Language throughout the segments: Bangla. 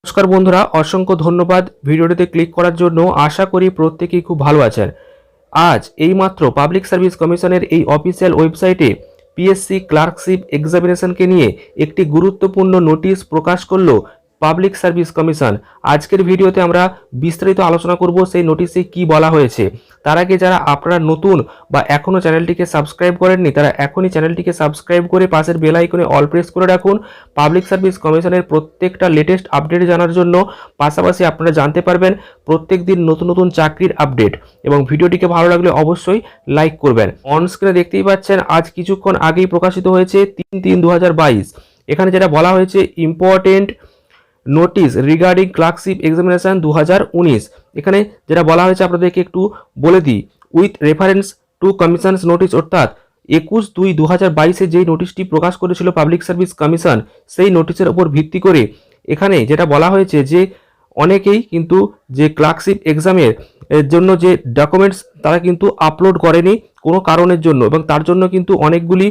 নমস্কার বন্ধুরা, অসংখ্য ধন্যবাদ ভিডিওটিতে ক্লিক করার জন্য। আশা করি প্রত্যেকেই খুব ভালো আছেন। আজ এইমাত্র পাবলিক সার্ভিস কমিশনের এই অফিসিয়াল ওয়েবসাইটে পিএসসি ক্লার্কশিপ এক্সামিনেশনকে নিয়ে একটি গুরুত্বপূর্ণ নোটিশ প্রকাশ করলো পাবলিক সার্ভিস কমিশন। আজকের ভিডিওতে আমরা বিস্তারিত আলোচনা করব সেই নোটিশে কি বলা হয়েছে। তার আগে যারা আপনারা নতুন বা এখনও চ্যানেলটিকে সাবস্ক্রাইব করেননি তারা এখনই চ্যানেলটিকে সাবস্ক্রাইব করে পাশের বেল আইকনে অল প্রেস করে রাখুন পাবলিক সার্ভিস কমিশনের প্রত্যেকটা লেটেস্ট আপডেট জানার জন্য। পাশাপাশি আপনারা জানতে পারবেন প্রত্যেক দিন নতুন নতুন চাকরির আপডেট। এবং ভিডিওটিকে ভালো লাগলে অবশ্যই লাইক করবেন। অন স্ক্রিনে দেখতেই পাচ্ছেন আজ কিছুক্ষণ আগেই প্রকাশিত হয়েছে 3/3/2022। এখানে যেটা বলা হয়েছে important notice regarding clerkship examination 2019। এখানে যেটা বলা হয়েছে আপনাদেরকে একটু বলে দিই। With reference to commission's notice, অর্থাৎ 21/2/2022-এ যেই নোটিশটি প্রকাশ করেছিল পাবলিক সার্ভিস কমিশন, সেই নোটিশের ওপর ভিত্তি করে এখানে যেটা বলা হয়েছে যে অনেকেই কিন্তু যে ক্লার্কশিপ এক্সামের জন্য যে ডকুমেন্টস তারা কিন্তু আপলোড করেনি কোনো কারণের জন্য, এবং তার জন্য কিন্তু অনেকগুলি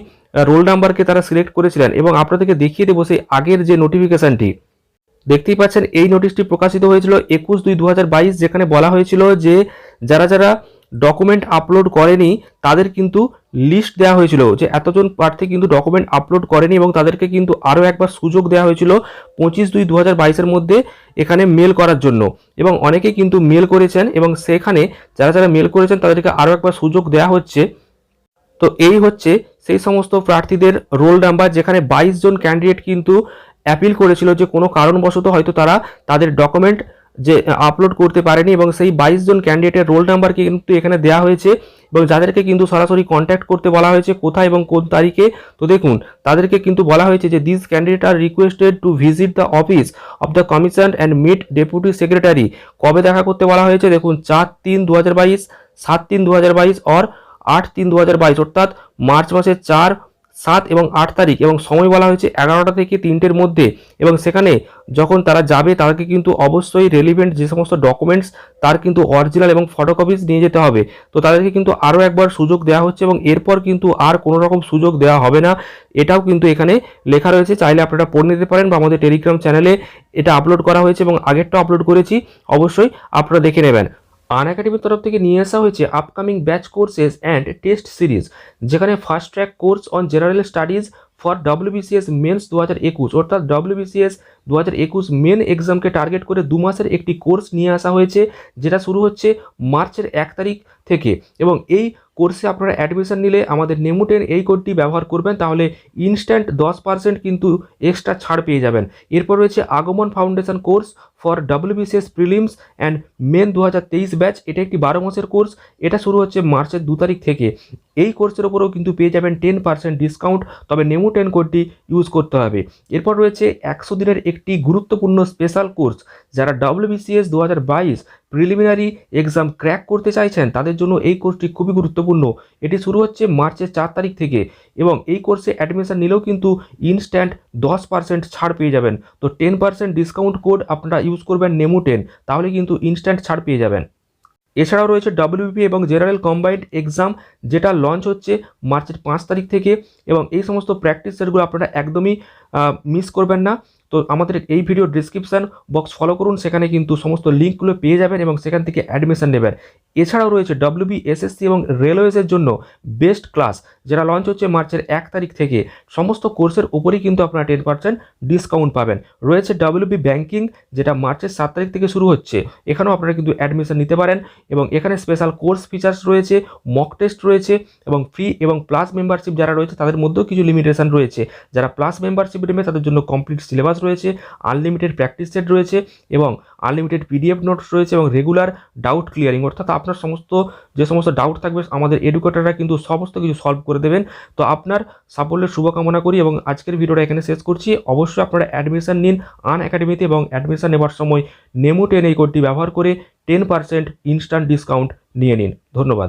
রোল নাম্বারকে তারা সিলেক্ট করেছিলেন। এবং আপনাদেরকে দেখিয়ে দেবো সেই আগের যে নোটিফিকেশানটি দেখতেই পাচ্ছেন, এই নোটিশটি প্রকাশিত হয়েছিল 21/2/2022, যেখানে বলা হয়েছিল যে যারা যারা ডকুমেন্ট আপলোড করেনি তাদের কিন্তু লিস্ট দেওয়া হয়েছিল যে এতজন প্রার্থী কিন্তু ডকুমেন্ট আপলোড করেনি, এবং তাদেরকে কিন্তু আরও একবার সুযোগ দেওয়া হয়েছিল 25/2/2022-এর মধ্যে এখানে মেল করার জন্য। এবং অনেকেই কিন্তু মেল করেছেন, এবং সেখানে যারা যারা মেল করেছেন তাদেরকে আরও একবার সুযোগ দেওয়া হচ্ছে। তো এই হচ্ছে সেই সমস্ত প্রার্থীদের রোল নাম্বার, যেখানে 22 জন ক্যান্ডিডেট কিন্তু অ্যাপিল করেছিল যে কোনো কারণবশত হয়তো তারা তাদের ডকুমেন্ট যে আপলোড করতে পারেনি, এবং সেই 22 জন ক্যান্ডিডেটের রোল নাম্বারকে কিন্তু এখানে দেওয়া হয়েছে, এবং যাদেরকে কিন্তু সরাসরি কন্ট্যাক্ট করতে বলা হয়েছে কোথায় এবং কোন তারিখে। তো দেখুন, তাদেরকে কিন্তু বলা হয়েছে যে this candidate are requested to visit the office of the commission and meet deputy secretary. কবে দেখা করতে বলা হয়েছে দেখুন, 4/3/2022, 7/3/2022 অর 8/3/2022, অর্থাৎ মার্চ মাসের 4, 7 এবং 8 তারিখ। এবং সময় বলা হয়েছে 11টা থেকে 3টের মধ্যে। এবং সেখানে যখন তারা যাবে তাদেরকে কিন্তু অবশ্যই রেলিভেন্ট যে সমস্ত ডকুমেন্টস তার কিন্তু অরিজিনাল এবং ফটোকপিস নিয়ে যেতে হবে। তো তাদেরকে কিন্তু আরও একবার সুযোগ দেওয়া হচ্ছে, এবং এরপর কিন্তু আর কোনো রকম সুযোগ দেওয়া হবে না, এটাও কিন্তু এখানে লেখা রয়েছে। চাইলে আপনারা পড়ে নিতে পারেন, বা আমাদের টেলিগ্রাম চ্যানেলে এটা আপলোড করা হয়েছে এবং আগেরটাও আপলোড করেছি, অবশ্যই আপনারা দেখে নেবেন। আনএকাডেমির তরফ থেকে নিয়ে আসা হয়েছে upcoming batch courses and test series, যেখানে fast track course on general studies for WBCS mains 2021, অর্থাৎ WBCS 2021 মেন এক্সামকে টার্গেট করে 2 মাসের একটি কোর্স নিয়ে আসা হয়েছে, যেটা শুরু হচ্ছে মার্চের 1 তারিখ থেকে। এবং এই কোর্সে আপনারা অ্যাডমিশন নিলে আমাদের নেমুটেন এই কোডটি ব্যবহার করবেন, তাহলে ইনস্ট্যান্ট 10% কিন্তু এক্সট্রা ছাড় পেয়ে যাবেন। এরপর রয়েছে Agaman foundation course for WBCS prelims and main 2023 batch. এটা একটি 12 মাসের কোর্স, এটা শুরু হচ্ছে মার্চের 2 তারিখ থেকে। এই কোর্সের ওপরেও কিন্তু পেয়ে যাবেন 10% ডিসকাউন্ট, তবে নেমুটেন কোডটি ইউজ করতে হবে। এরপর রয়েছে 100 দিনের একটি গুরুত্বপূর্ণ স্পেশাল কোর্স, যারা WBCS 2022 প্রিলিমিনারি এক্সাম ক্র্যাক করতে চাইছেন তাদের জন্য এই কোর্সটি খুবই গুরুত্বপূর্ণ। এটি শুরু হচ্ছে মার্চের 4 তারিখ থেকে, এবং এই কোর্সে অ্যাডমিশন নিলেও কিন্তু ইনস্ট্যান্ট 10% ছাড় পেয়ে যাবেন। তো 10% ডিসকাউন্ট কোড আপনারা ইউজ করবেন নেমুটেন, তাহলে কিন্তু ইনস্ট্যান্ট ছাড় পেয়ে যাবেন। এছাড়াও রয়েছে WBP এবং জেনারেল কম্বাইন্ড এক্সাম, যেটা লঞ্চ হচ্ছে মার্চের 5 তারিখ থেকে, এবং এই সমস্ত প্র্যাকটিস সেটগুলো আপনারা একদমই মিস করবেন না। তো আমাদের এই ভিডিও ডিসক্রিপশান বক্স ফলো করুন, সেখানে কিন্তু সমস্ত লিঙ্কগুলো পেয়ে যাবেন এবং সেখান থেকে অ্যাডমিশন নেবেন। এছাড়াও রয়েছে WBSSC এবং রেলওয়েজের জন্য বেস্ট ক্লাস, যেটা লঞ্চ হচ্ছে মার্চের 1 তারিখ থেকে। সমস্ত কোর্সের উপরেই কিন্তু আপনারা 10% ডিসকাউন্ট পাবেন। রয়েছে WB ব্যাংকিং, যেটা মার্চের 7 তারিখ থেকে শুরু হচ্ছে, এখানেও আপনারা কিন্তু অ্যাডমিশন নিতে পারেন। এবং এখানে স্পেশাল কোর্স ফিচার্স রয়েছে, মক টেস্ট রয়েছে, এবং ফ্রি এবং প্লাস মেম্বারশিপ যারা রয়েছে তাদের মধ্যেও কিছু লিমিটেশন রয়েছে। যারা প্লাস মেম্বারশিপ নেবে তাদের জন্য কমপ্লিট সিলেবাস রয়েছে, আনলিমিটেড প্র্যাকটিস সেট রয়েছে, এবং আনলিমিটেড PDF নোটস রয়েছে, এবং রেগুলার ডাউট ক্লিয়ারিং, অর্থাৎ আপনার সমস্ত যে সমস্ত ডাউট থাকবে আমাদের এডুকেটররা কিন্তু সমস্ত কিছু সলভ করে দেবেন। তো আপনার সাফল্যের শুভকামনা করি, এবং আজকের ভিডিওটা এখানে শেষ করছি। অবশ্যই আপনারা অ্যাডমিশন নিন আনএকাডেমিতে, এবং অ্যাডমিশন নেওয়ার সময় নেমুটেন এই কোডটি ব্যবহার করে 10% ইনস্ট্যান্ট ডিসকাউন্ট নিয়ে নিন। ধন্যবাদ।